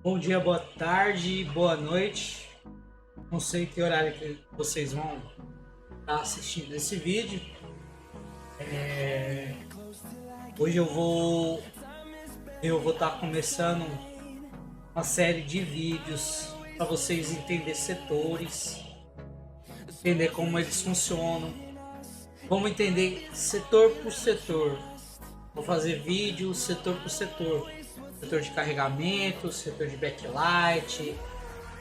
Bom dia, boa tarde, boa noite. Não sei que horário que vocês vão estar assistindo esse vídeo. Hoje eu vou estar começando uma série de vídeos para vocês entenderem setores, entender como eles funcionam. Vamos entender setor por setor. Vou fazer vídeo setor por setor. Setor de carregamento, setor de backlight.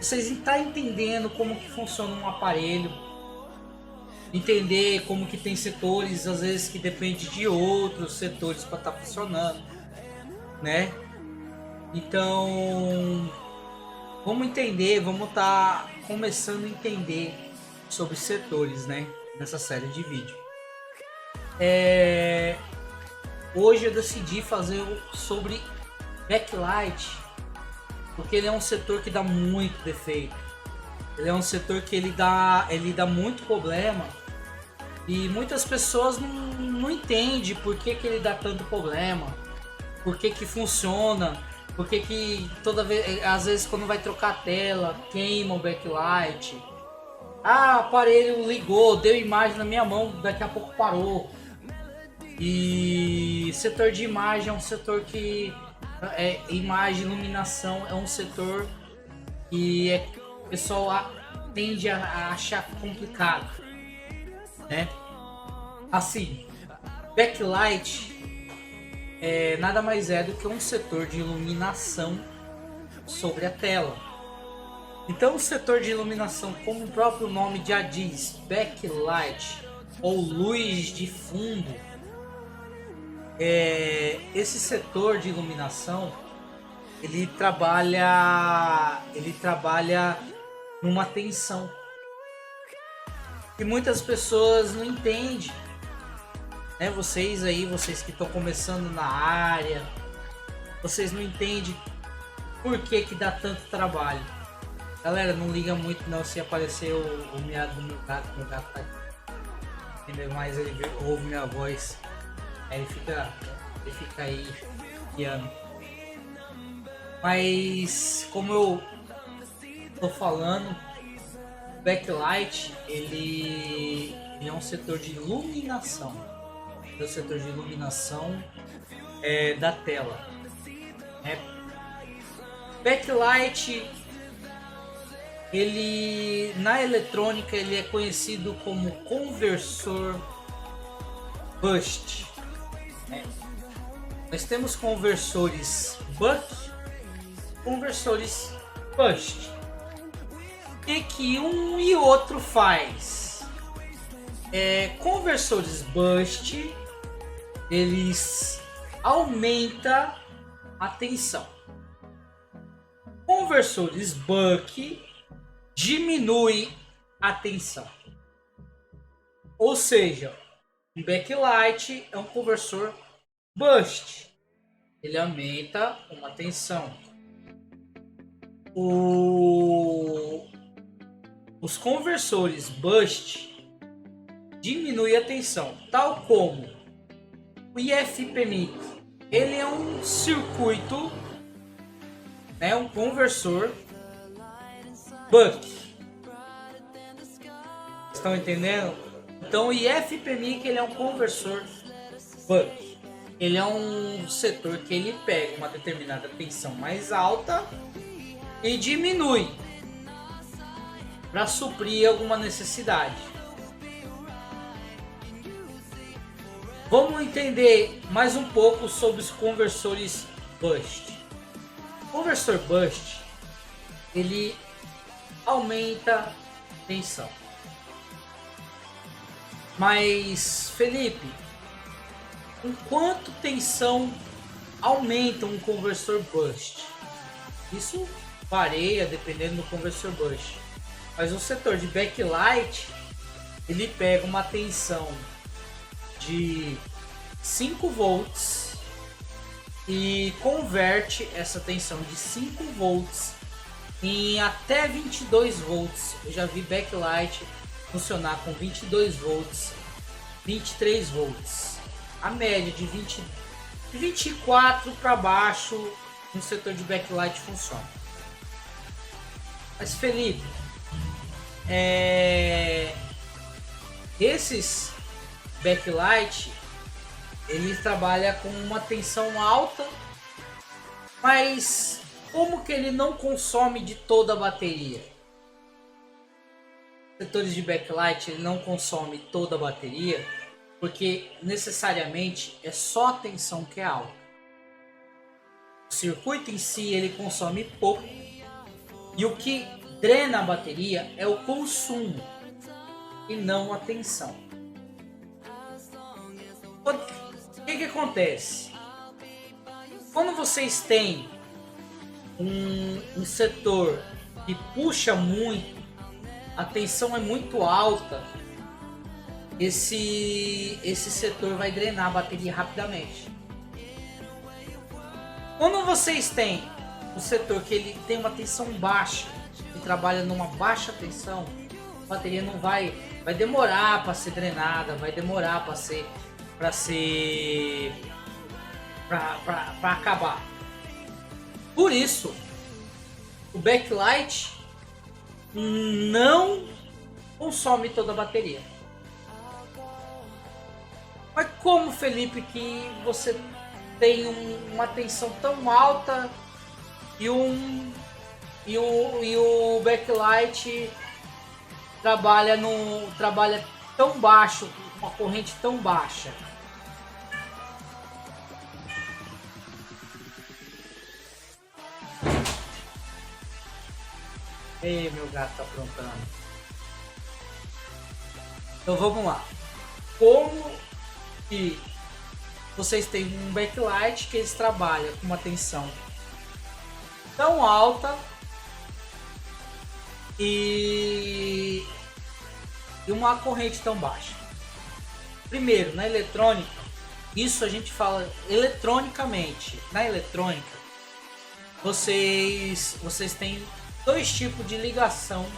Vocês estão entendendo como que funciona um aparelho, entender como que tem setores às vezes que depende de outros setores para estar funcionando, né? Então vamos entender, vamos estar começando a entender sobre setores, né? Nessa série de vídeo. Hoje eu decidi fazer sobre backlight, porque ele é um setor que dá muito defeito. Ele é um setor que ele dá muito problema e muitas pessoas não entendem por que ele dá tanto problema, por que funciona, por que toda vez, às vezes quando vai trocar a tela, queima o backlight. Ah, o aparelho ligou, deu imagem na minha mão, daqui a pouco parou. E setor de imagem é um setor que imagem, iluminação é um setor que o pessoal tende a achar complicado, né? Assim, backlight nada mais é do que um setor de iluminação sobre a tela. Então, o setor de iluminação, como o próprio nome já diz, backlight ou luz de fundo, esse setor de iluminação ele trabalha numa tensão que muitas pessoas não entendem, né? Vocês que estão começando na área, vocês não entendem por que dá tanto trabalho. Galera, não liga muito não se aparecer o miado do meu gato tá aqui. Entendeu? Mas ele ouve minha voz. Aí ele fica aí piano. Mas como eu tô falando, backlight ele é um setor de iluminação. É o setor de iluminação da tela. Backlight ele na eletrônica ele é conhecido como conversor boost. Nós temos conversores buck, conversores boost. O que um e outro faz? Conversores boost eles aumentam a tensão. Conversores buck diminui a tensão. Ou seja, um backlight é um conversor boost, ele aumenta uma tensão. Os conversores boost diminuem a tensão, tal como o IFPMIC. Ele é um circuito, um conversor buck. Estão entendendo? Então o IFPMIC ele é um conversor buck. Ele é um setor que ele pega uma determinada tensão mais alta e diminui para suprir alguma necessidade. Vamos entender mais um pouco sobre os conversores boost. O conversor boost ele aumenta a tensão. Mas Felipe, com quanto tensão aumenta um conversor boost? Isso varia dependendo do conversor boost. Mas o setor de backlight ele pega uma tensão de 5 volts e converte essa tensão de 5 volts em até 22 volts. Eu já vi backlight funcionar com 22 volts, 23 volts. A média de 24 para baixo no setor de backlight funciona. Mas Felipe, esses backlight, ele trabalha com uma tensão alta, mas como que ele não consome de toda a bateria? Setores de backlight, ele não consome toda a bateria, porque necessariamente é só a tensão que é alta. O circuito em si ele consome pouco, e o que drena a bateria é o consumo e não a tensão. O que acontece? Quando vocês têm um setor que puxa muito, a tensão é muito alta, esse setor vai drenar a bateria rapidamente. Quando vocês têm um setor que ele tem uma tensão baixa, que trabalha numa baixa tensão, a bateria não vai demorar para ser drenada, vai demorar para acabar. Por isso, o backlight não consome toda a bateria. Mas como, Felipe, que você tem uma tensão tão alta e o backlight trabalha tão baixo, uma corrente tão baixa? Ei, meu gato tá aprontando. Então vamos lá. Como que vocês têm um backlight que eles trabalham com uma tensão tão alta e uma corrente tão baixa? Primeiro, na eletrônica, isso a gente fala eletronicamente. Na eletrônica, vocês têm dois tipos de ligação,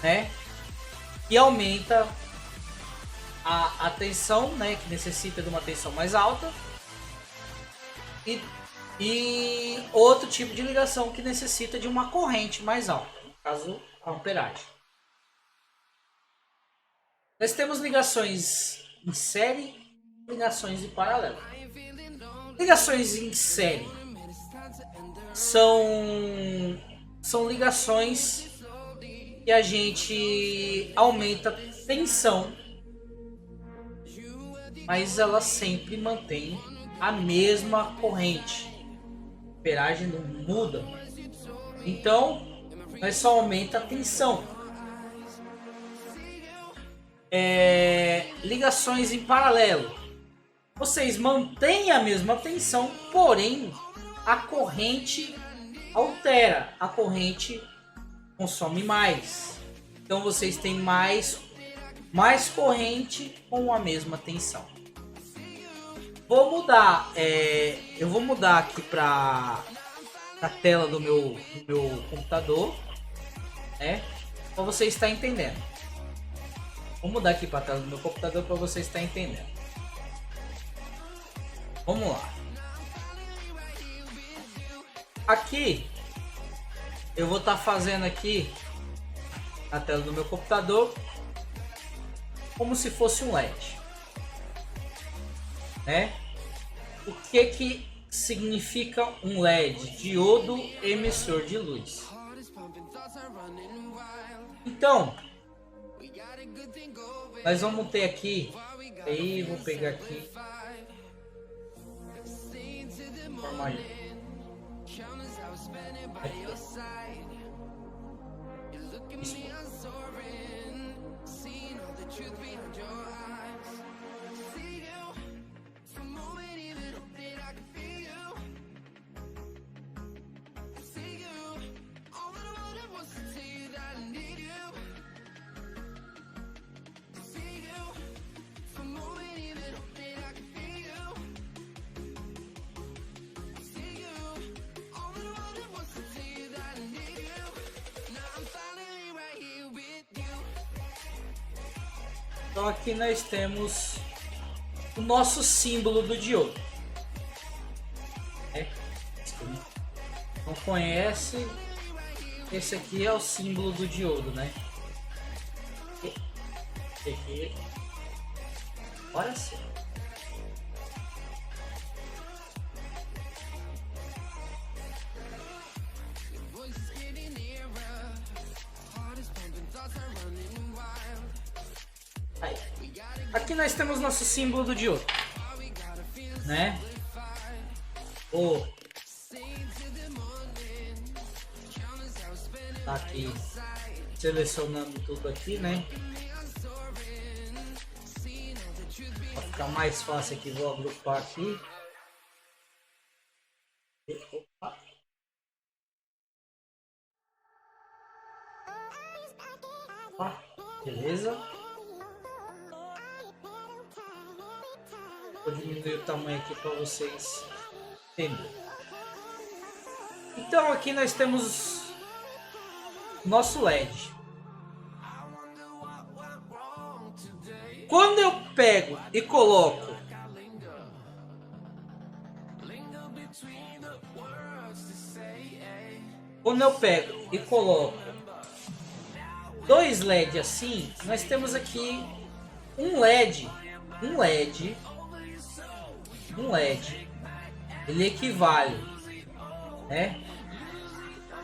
né? E aumenta a tensão, né? Que necessita de uma tensão mais alta, e outro tipo de ligação que necessita de uma corrente mais alta, no caso a amperagem. Nós temos ligações em série e ligações em paralelo. Ligações em série são ligações que a gente aumenta a tensão, mas ela sempre mantém a mesma corrente. A amperagem não muda. Então, nós só aumenta a tensão. Ligações em paralelo. Vocês mantêm a mesma tensão, porém a corrente altera. A corrente consome mais. Então vocês têm mais corrente com a mesma tensão. Eu vou mudar aqui para a tela do meu computador, né? Para você estar entendendo. Vou mudar aqui para a tela do meu computador para você estar entendendo. Vamos lá. Aqui eu vou estar fazendo aqui na tela do meu computador como se fosse um LED, né? O que significa um LED? Diodo emissor de luz. Então, nós vamos ter aqui, aí vou pegar aqui, então aqui nós temos o nosso símbolo do diodo. Não conhece, Esse aqui é o símbolo do diodo, né? Esse aqui. Olha só. Aí. Aqui nós temos nosso símbolo do diodo, né? O tá aqui selecionando tudo aqui, né? Para ficar mais fácil aqui, vou agrupar aqui. Opa. Opa. Beleza. Vou diminuir o tamanho aqui para vocês entenderem. Então aqui nós temos nosso LED. Quando eu pego e coloco dois LED assim, nós temos aqui um LED, ele equivale, né?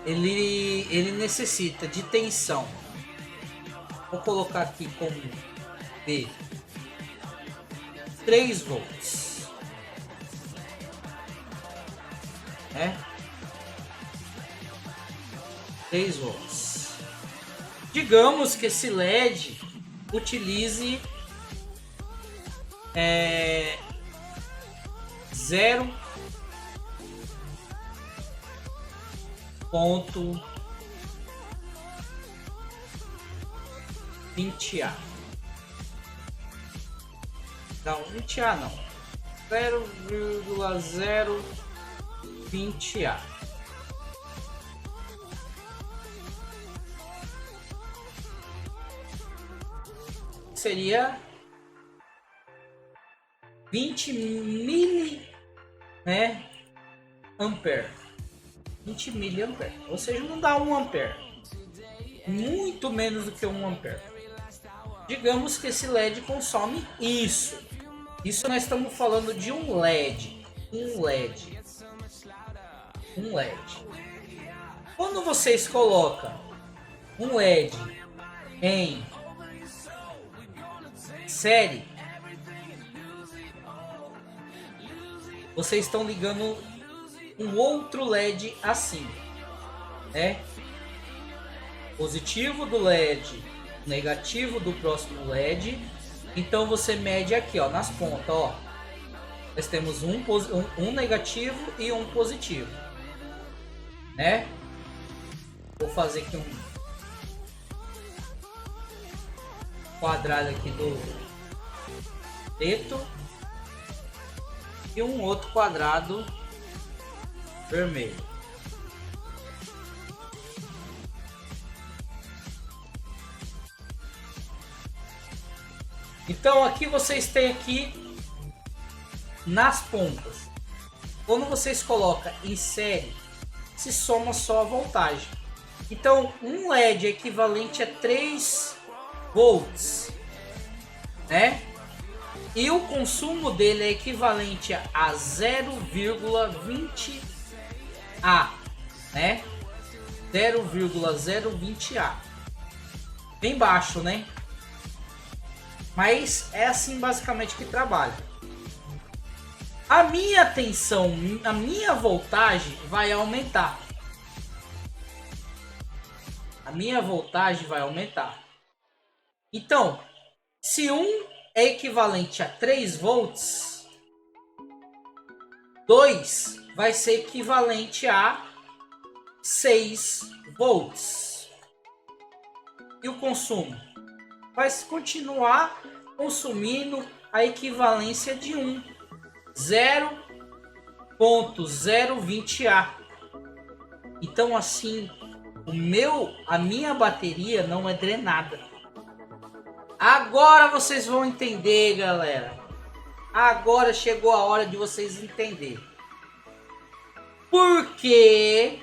Ele necessita de tensão. Vou colocar aqui como B 3 volts, né? 3 volts. Digamos que esse LED utilize 0,20A. Não, 20A não. 0,020A. Seria 20 mili, né, ampere. 20 miliampere, ou seja, não dá 1 ampere, muito menos do que 1 ampere. Digamos que esse LED consome isso. Isso nós estamos falando de um LED. Quando vocês colocam um LED em série, vocês estão ligando um outro LED assim, né? Positivo do LED, negativo do próximo LED. Então você mede aqui, ó, nas pontas, ó. Nós temos um negativo e um positivo, né? Vou fazer aqui um quadrado aqui do preto e um outro quadrado vermelho. Então aqui vocês têm aqui nas pontas. Quando vocês colocam em série, se soma só a voltagem. Então um LED é equivalente a 3 volts, né? E o consumo dele é equivalente a 0,20A, né? 0,020A. Bem baixo, né? Mas é assim basicamente que trabalha. A minha tensão, a minha voltagem vai aumentar. A minha voltagem vai aumentar. Então, se um é equivalente a 3 volts, 2 vai ser equivalente a 6 volts. E o consumo vai continuar consumindo a equivalência de 1, 0,020A. Então assim, a minha bateria não é drenada. Agora vocês vão entender, galera. Agora chegou a hora de vocês entenderem. Por que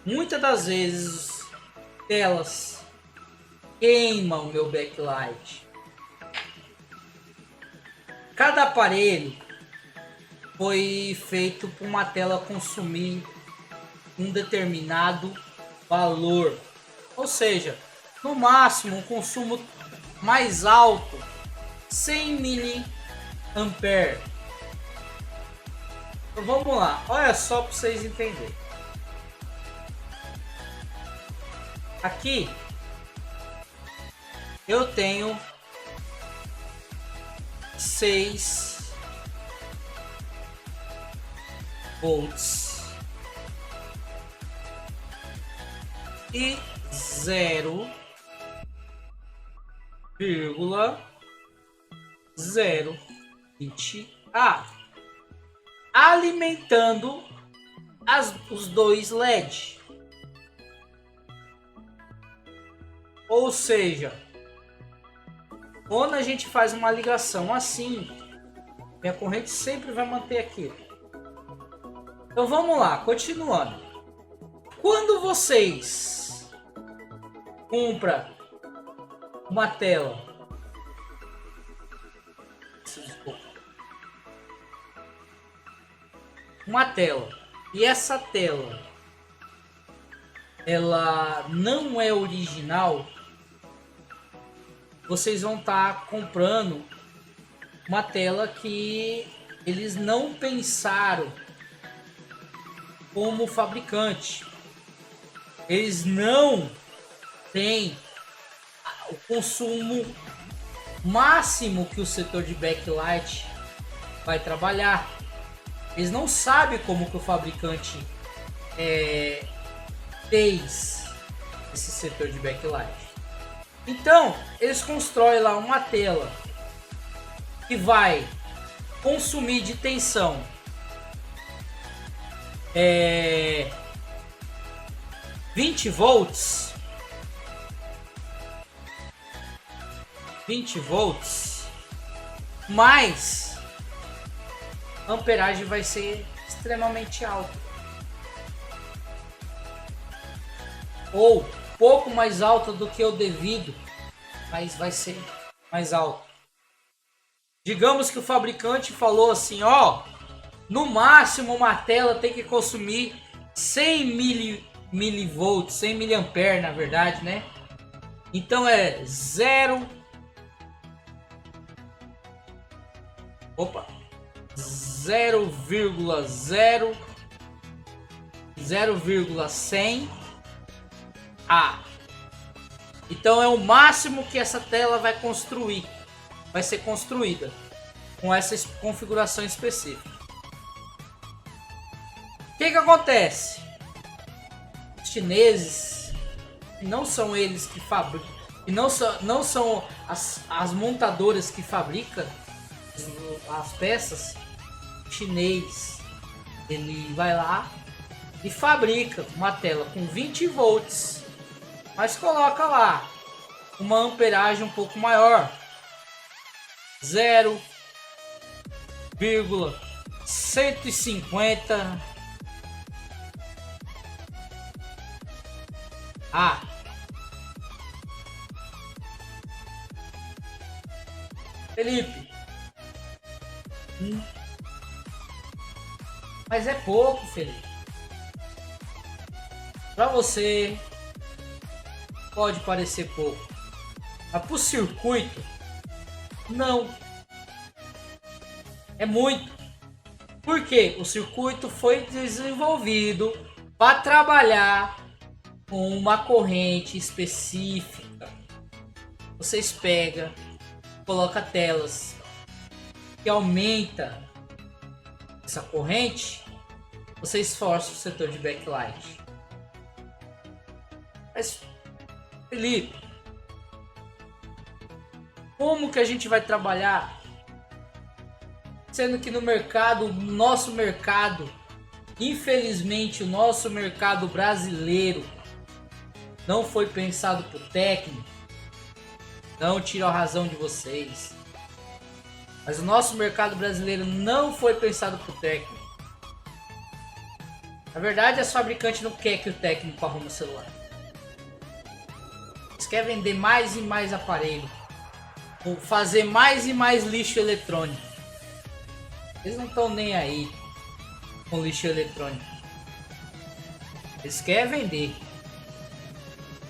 muitas das vezes telas queimam meu backlight. Cada aparelho foi feito para uma tela consumir um determinado valor, ou seja, no máximo um consumo mais alto 100 mA. Então vamos lá, olha só para vocês entenderem. Aqui eu tenho 6 volts e 0,020 A alimentando os dois LED. Ou seja, quando a gente faz uma ligação assim, minha corrente sempre vai manter aqui. Então vamos lá, continuando. Quando vocês compram uma tela, e essa tela ela não é original, vocês vão estar comprando uma tela que eles não pensaram como fabricante. Eles não têm o consumo máximo que o setor de backlight vai trabalhar. Eles não sabem como que o fabricante fez esse setor de backlight. Então, eles constroem lá uma tela que vai consumir de tensão 20 volts. 20 volts, mas a amperagem vai ser extremamente alta. Ou pouco mais alta do que o devido, mas vai ser mais alta. Digamos que o fabricante falou assim, ó, no máximo uma tela tem que consumir 100 milivolts, 100 miliampere na verdade, né? Então é 0,100 A. Então é o máximo que essa tela vai ser construída com essa configuração específica. O que acontece? Os chineses, não são eles que fabricam, e não são as montadoras que fabricam as peças. O chinês, ele vai lá e fabrica uma tela com 20 volts, mas coloca lá uma amperagem um pouco maior, 0,150 A. Felipe, mas é pouco, Felipe. Para você pode parecer pouco, mas para o circuito não, é muito. Porque o circuito foi desenvolvido para trabalhar com uma corrente específica. Vocês pegam, coloca telas que aumenta essa corrente, vocês forçam o setor de backlight. Mas, Felipe, como que a gente vai trabalhar? Sendo que no mercado, nosso mercado, infelizmente o nosso mercado brasileiro não foi pensado por técnico. Não tiro a razão de vocês, mas o nosso mercado brasileiro não foi pensado por técnico. Na verdade, as fabricantes não querem que o técnico arrume o celular. Eles querem vender mais e mais aparelho. Ou fazer mais e mais lixo eletrônico. Eles não estão nem aí com lixo eletrônico. Eles querem vender.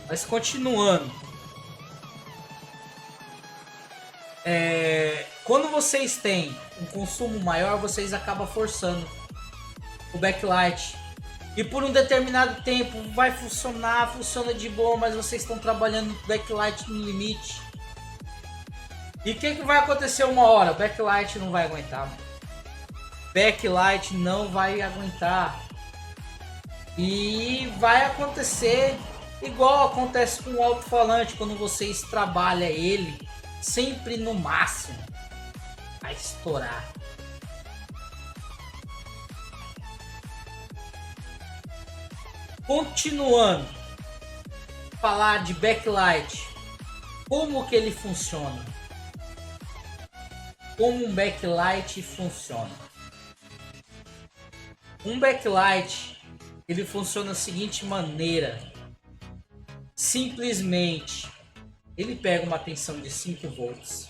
Mas continuando. Quando vocês têm um consumo maior, vocês acabam forçando o backlight. E por um determinado tempo vai funcionar, funciona de boa, mas vocês estão trabalhando o backlight no limite. E o que vai acontecer uma hora? O backlight não vai aguentar. Backlight não vai aguentar. E vai acontecer igual acontece com o alto-falante quando vocês trabalham ele sempre no máximo. Vai estourar. Continuando, falar de backlight, como que ele funciona? Como um backlight funciona? Um backlight, ele funciona da seguinte maneira: simplesmente ele pega uma tensão de 5 volts,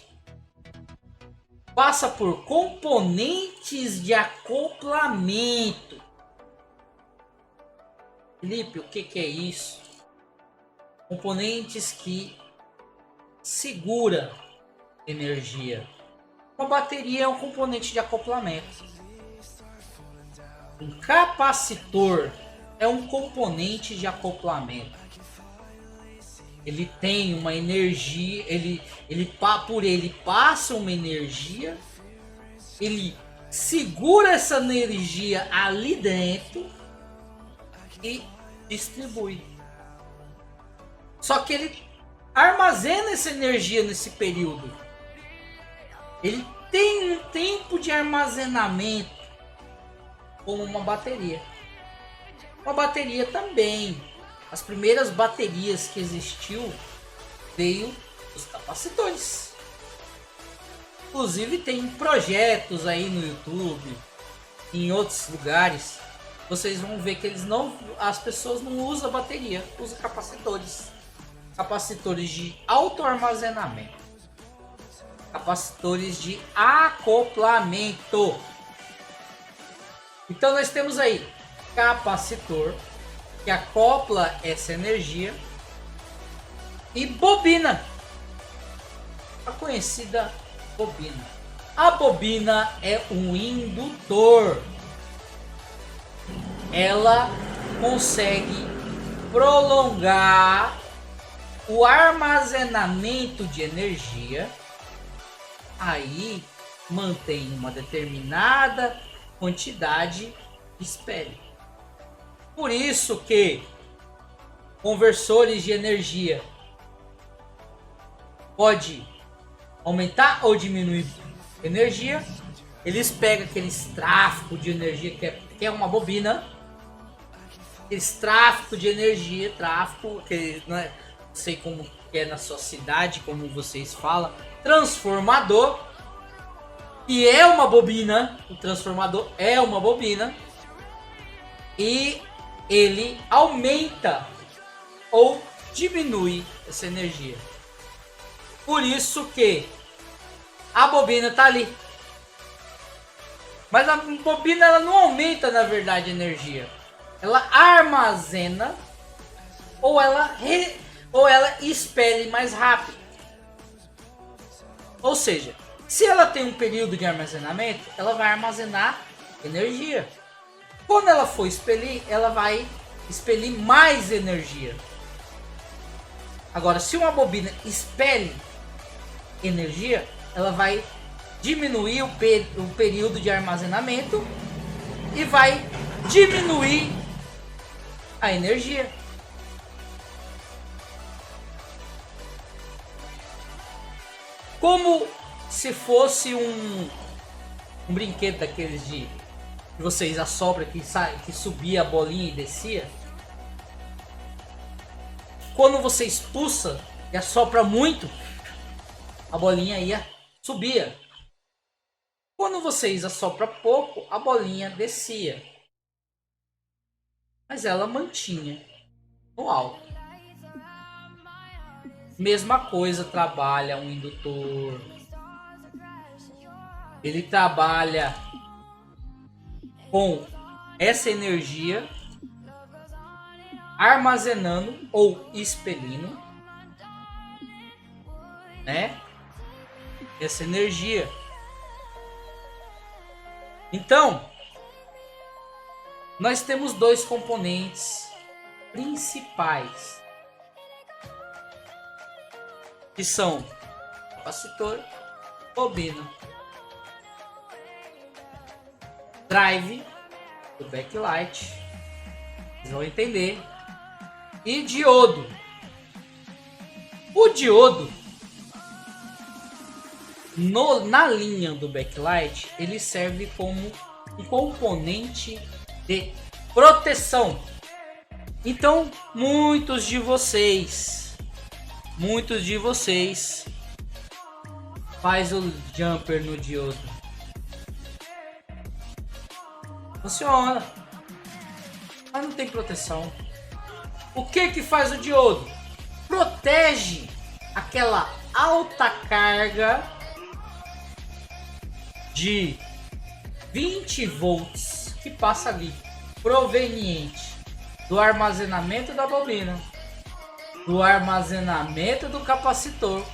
passa por componentes de acoplamento. Felipe, o que é isso? Componentes que segura energia. Uma bateria é um componente de acoplamento. Um capacitor é um componente de acoplamento. Ele tem uma energia, por ele passa uma energia, ele segura essa energia ali dentro e distribui. Só que ele armazena essa energia nesse período. Ele tem um tempo de armazenamento como uma bateria. Uma bateria também. As primeiras baterias que existiu veio dos capacitores. Inclusive tem projetos aí no YouTube, em outros lugares. Vocês vão ver que as pessoas não usam bateria, usam capacitores. Capacitores de autoarmazenamento. Capacitores de acoplamento. Então nós temos aí capacitor que acopla essa energia e bobina, a conhecida bobina. A bobina é um indutor. Ela consegue prolongar o armazenamento de energia. Aí mantém uma determinada quantidade de espelho. Por isso que conversores de energia pode aumentar ou diminuir energia. Eles pegam aqueles tráfego de energia que é uma bobina. Aqueles tráfego de energia, que não sei como que é na sua cidade, como vocês falam, transformador, que é uma bobina. O transformador é uma bobina e ele aumenta ou diminui essa energia. Por isso que a bobina tá ali. Mas a bobina ela não aumenta, na verdade, a energia. Ela armazena ou ela expele mais rápido. Ou seja, se ela tem um período de armazenamento, ela vai armazenar energia. Quando ela for expelir, ela vai expelir mais energia. Agora, se uma bobina expele energia, ela vai diminuir o período de armazenamento e vai diminuir a energia. Como se fosse um brinquedo daqueles que vocês assopram, que subia a bolinha e descia. Quando você expulsa e assopra muito, a bolinha subia. Quando vocês assopram pouco, a bolinha descia. mas ela mantinha no alto. Mesma coisa trabalha um indutor. Ele trabalha com essa energia armazenando ou expelindo, né? Essa energia. Então, nós temos dois componentes principais, que são capacitor, bobina, drive do backlight, vocês vão entender, e diodo. O diodo na linha do backlight, ele serve como um componente de proteção. Então, muitos de vocês faz o jumper no diodo. Funciona, mas não tem proteção. O que faz o diodo? Protege aquela alta carga de 20 volts que passa ali, proveniente do armazenamento da bobina, do armazenamento do capacitor.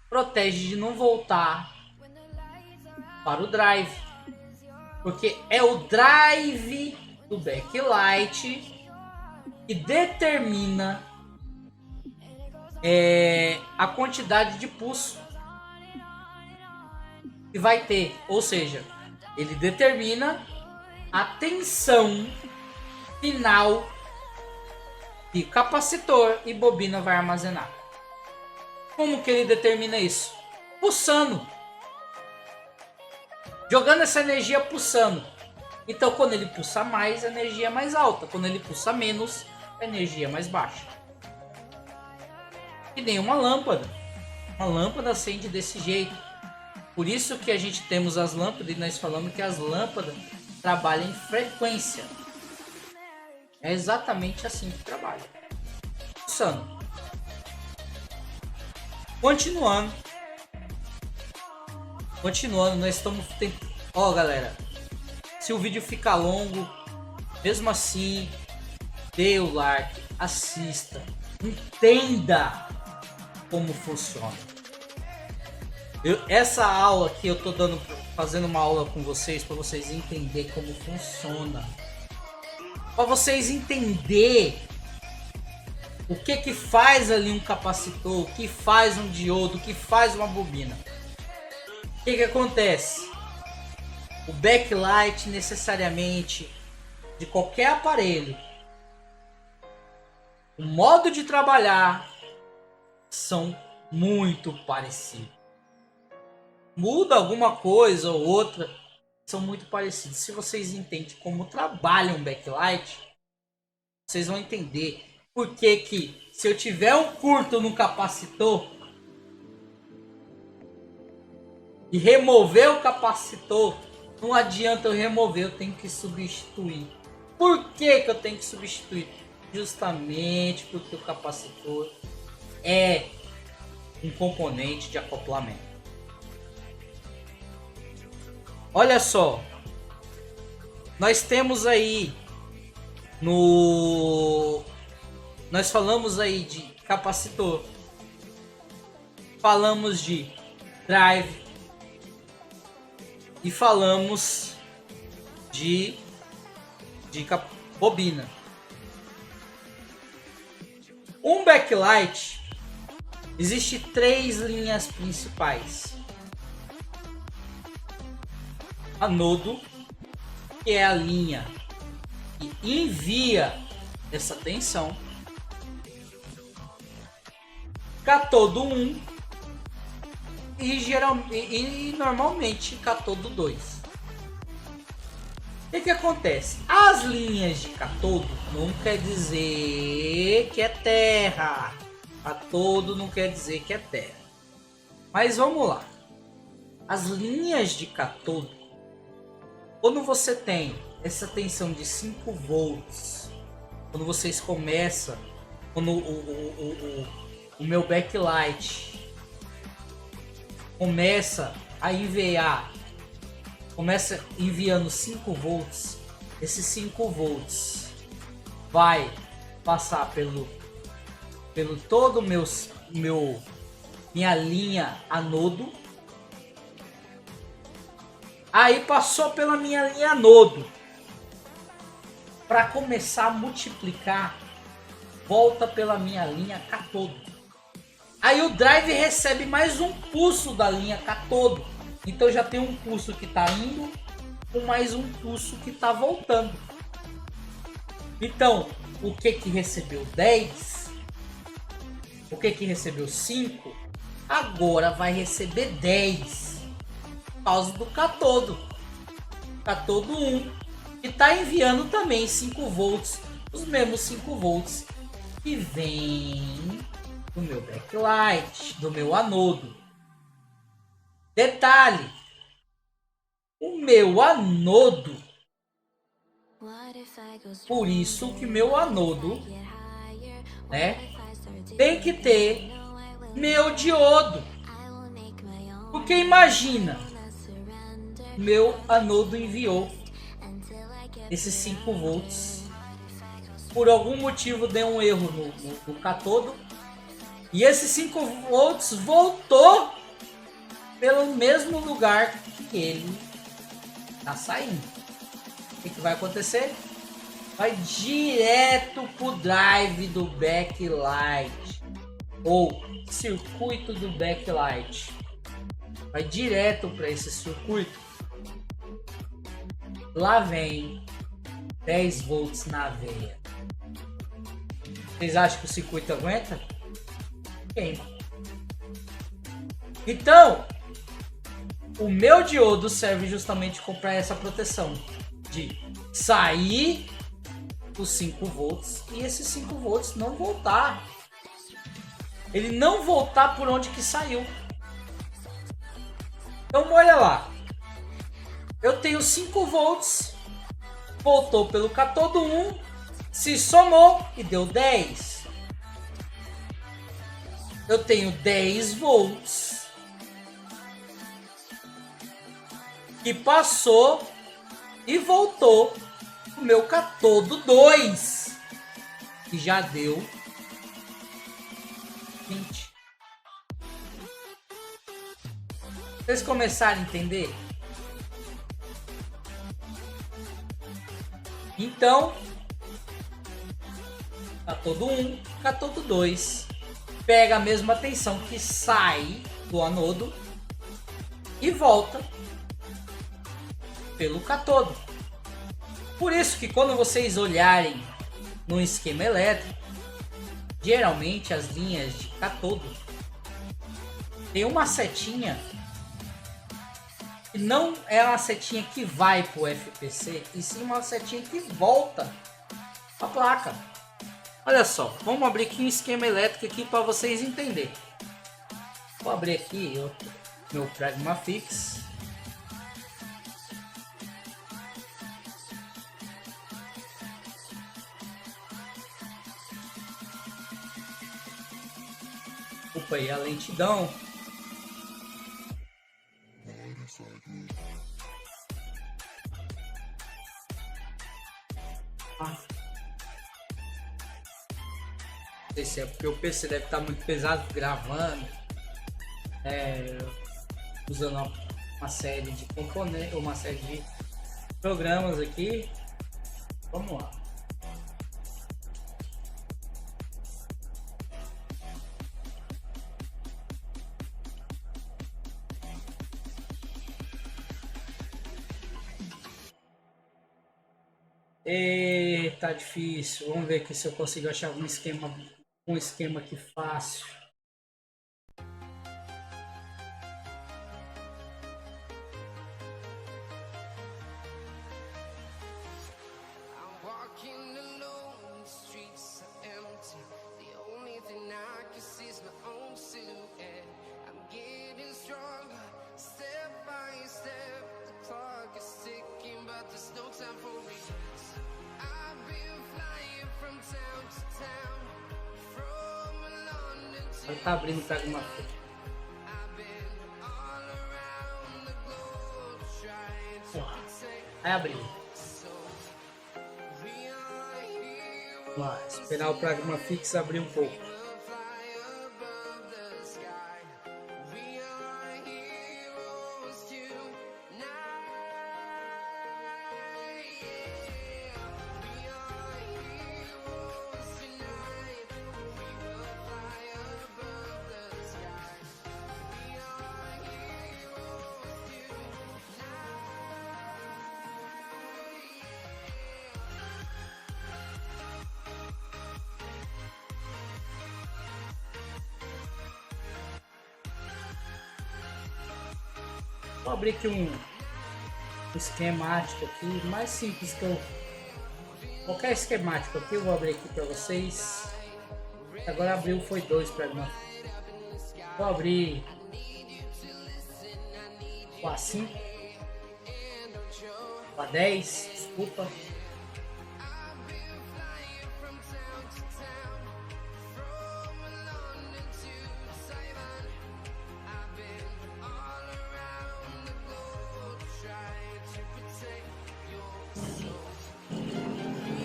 Protege de não voltar para o drive, porque é o drive do backlight que determina a quantidade de pulso que vai ter, ou seja, ele determina a tensão final que capacitor e bobina vai armazenar. Como que ele determina isso? Pulsando, jogando essa energia pulsando. Então, quando ele pulsa mais, a energia é mais alta. Quando ele pulsa menos, a energia é mais baixa. E nem uma lâmpada. Uma lâmpada acende desse jeito. Por isso que a gente temos as lâmpadas, e nós falamos que as lâmpadas trabalham em frequência. É exatamente assim que trabalha. Pulsando. Continuando, nós estamos tentando. Ó, galera, se o vídeo ficar longo, mesmo assim, dê o like, assista, entenda como funciona. Essa aula aqui eu tô fazendo uma aula com vocês para vocês entenderem como funciona, para vocês entenderem o que faz ali um capacitor, o que faz um diodo, o que faz uma bobina. O que acontece? O backlight necessariamente de qualquer aparelho, o modo de trabalhar são muito parecidos. Muda alguma coisa ou outra, são muito parecidos. Se vocês entendem como trabalha um backlight, vocês vão entender por que se eu tiver um curto no capacitor e remover o capacitor, não adianta eu remover, eu tenho que substituir. Por que eu tenho que substituir? Justamente porque o capacitor é um componente de acoplamento. Olha só, nós temos aí nós falamos aí de capacitor, falamos de drive e falamos de bobina. Um backlight existe 3 linhas principais. Anodo, que é a linha que envia essa tensão. Catodo 1 e normalmente catodo 2. O que acontece? As linhas de catodo não quer dizer que é terra. Catodo não quer dizer que é terra. Mas vamos lá. As linhas de catodo, quando você tem essa tensão de 5 volts, quando vocês começam, quando o meu backlight começa a enviar, começa enviando 5 volts, esses 5 volts vai passar pelo todo minha linha anodo. Aí passou pela minha linha anodo, para começar a multiplicar, volta pela minha linha catodo. Aí o drive recebe mais um pulso da linha catodo. Então já tem um pulso que está indo com mais um pulso que está voltando. Então, o que recebeu 10, o que recebeu 5, agora vai receber 10. Por causa do catodo. Catodo 1. Que está enviando também 5 volts. Os mesmos 5 volts que vem do meu backlight, do meu anodo. Detalhe. O meu anodo. Por isso que meu anodo, né, tem que ter meu diodo. Porque imagina, meu anodo enviou esses 5 volts. Por algum motivo deu um erro no catodo. E esses 5 volts voltou pelo mesmo lugar que ele está saindo. O que vai acontecer? Vai direto pro drive do backlight. Ou circuito do backlight. Vai direto para esse circuito. Lá vem 10 volts na veia. Vocês acham que o circuito aguenta? Queima. Então, o meu diodo serve justamente para essa proteção. De sair os 5 volts e esses 5 volts não voltar. Ele não voltar por onde que saiu. Então olha lá. Eu tenho 5 volts. Voltou pelo catodo 1. Se somou e deu 10. Eu tenho 10 volts. Que passou e voltou o meu catodo 2. Que já deu 20. Vocês começaram a entender? Então, catodo 1, catodo 2. Pega a mesma tensão que sai do anodo e volta pelo catodo. Por isso que quando vocês olharem no esquema elétrico, geralmente as linhas de catodo tem uma setinha que não é uma setinha que vai para o FPC, e sim uma setinha que volta a placa. Olha só, vamos abrir aqui um esquema elétrico aqui para vocês entenderem. Vou abrir aqui meu Pragmafix. Desculpa aí a lentidão. Não sei se é porque o PC deve estar muito pesado gravando, usando uma série de componentes, uma série de programas aqui. Vamos lá. Tá difícil. Vamos ver aqui se eu consigo achar um esquema aqui fácil. Step by step, the clock is ticking, but there's no time for me. Agora tá abrindo o Pragma Fix. Aí abriu. Vamos lá, esperar o Pragma Fix abrir um pouco. Vou abrir aqui um esquemático aqui, mais simples que eu... Qualquer esquemático aqui eu vou abrir aqui para vocês. Agora abriu, foi 2 para mim. Vou abrir o A5, o A10, desculpa.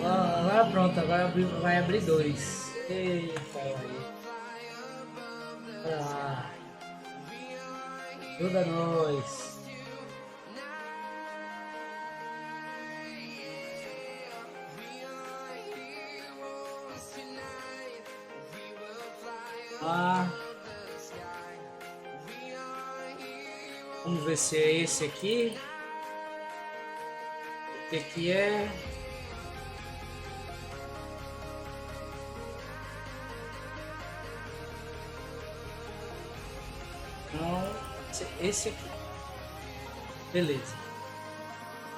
Agora pronto, agora vai abrir 2. Eita, aí. Olha lá. Ajuda nós. Vamos ver se é esse aqui. O que é? Não, esse aqui. Beleza.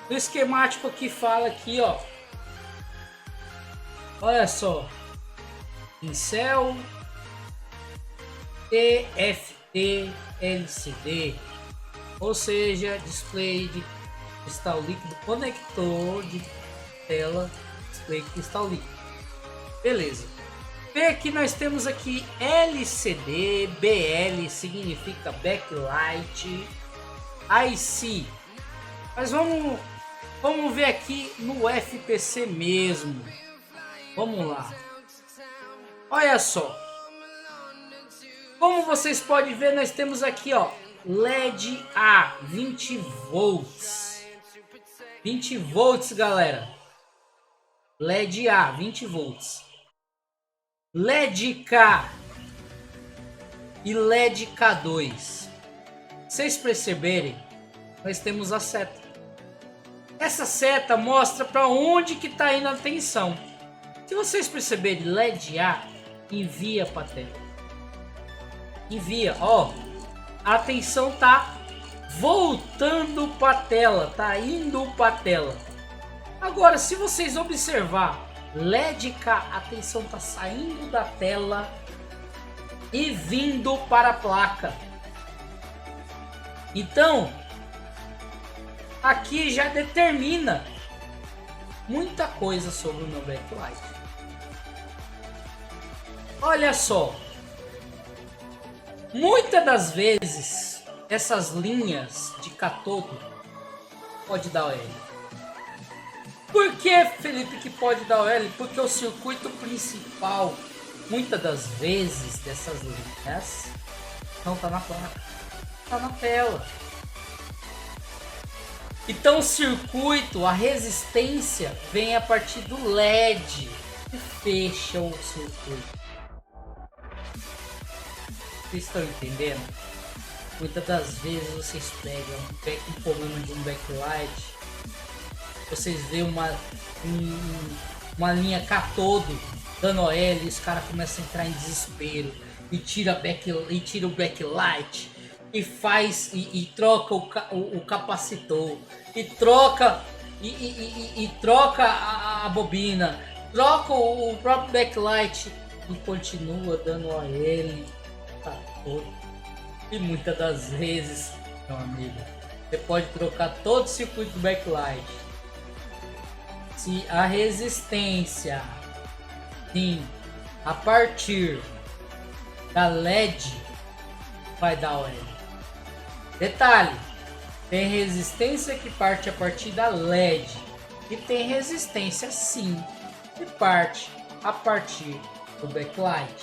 O esquemático aqui fala aqui, ó. Olha só. Pincel TFT LCD, ou seja, display de cristal líquido, conector de tela, display de cristal líquido. Beleza. E aqui nós temos aqui LCD, BL significa backlight, IC. Mas vamos ver aqui no FPC mesmo. Vamos lá. Olha só. Como vocês podem ver, nós temos aqui, ó, LED A 20 volts. 20 volts, galera. LED A 20 volts. LED K e LED K2. Vocês perceberem, nós temos a seta. Essa seta mostra para onde que está indo a tensão. Se vocês perceberem, LED A envia para a tela. Envia, ó. A tensão tá voltando para a tela, tá indo para a tela. Agora, se vocês observar, LED K, a tensão tá saindo da tela e vindo para a placa. Então, aqui já determina muita coisa sobre o meu backlight. Olha só, muitas das vezes essas linhas de catodo pode dar OL. Por que, Felipe, que pode dar OL? Porque o circuito principal, muitas das vezes dessas linhas, não está na placa, está na tela. Então o circuito, a resistência vem a partir do LED e fecha o circuito. Vocês estão entendendo? Muitas das vezes vocês pegam um problema de um backlight, vocês veem uma linha catodo dando OL e os caras começam a entrar em desespero e tira o backlight e faz e troca o capacitor e troca troca a bobina, troca o próprio backlight e continua dando OL. E muitas das vezes, meu amigo, você pode trocar todo o circuito do backlight. Se a resistência, sim, a partir da LED vai dar OL. Detalhe, tem resistência que parte a partir da LED e tem resistência sim que parte a partir do backlight.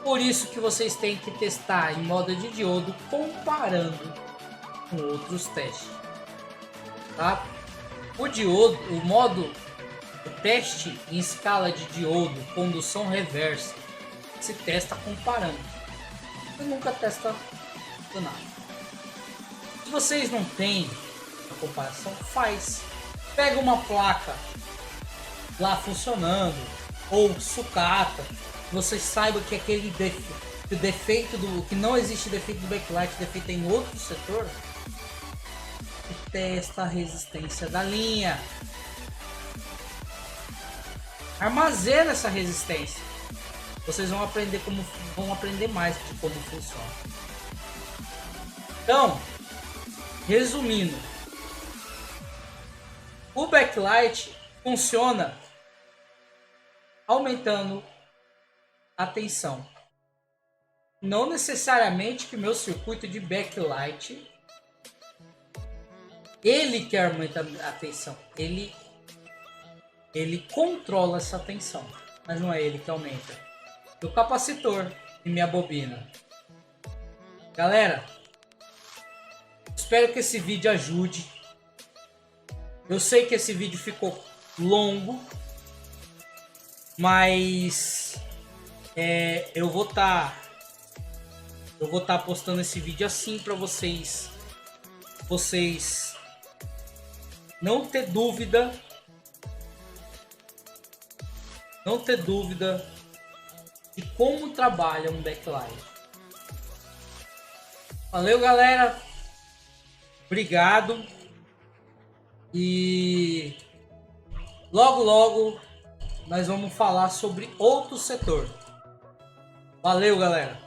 Por isso que vocês têm que testar em modo de diodo comparando com outros testes, tá? O teste em escala de diodo, condução reversa, se testa comparando. Você nunca testa do nada. Se vocês não têm a comparação, faz. Pega uma placa lá funcionando, ou sucata, você saiba que aquele defeito que não existe defeito do backlight, defeito em outro setor, e testa a resistência da linha. Armazena essa resistência. Vocês vão aprender mais de como funciona. Então, resumindo, o backlight funciona aumentando a tensão. Não necessariamente que meu circuito de backlight ele quer aumentar a tensão. Ele controla essa tensão, mas não é ele que aumenta. O capacitor e minha bobina. Galera, espero que esse vídeo ajude. Eu sei que esse vídeo ficou longo, mas eu vou estar postando esse vídeo assim para vocês não ter dúvida de como trabalha um backlight. Valeu, galera, obrigado, e logo nós vamos falar sobre outro setor. Valeu, galera.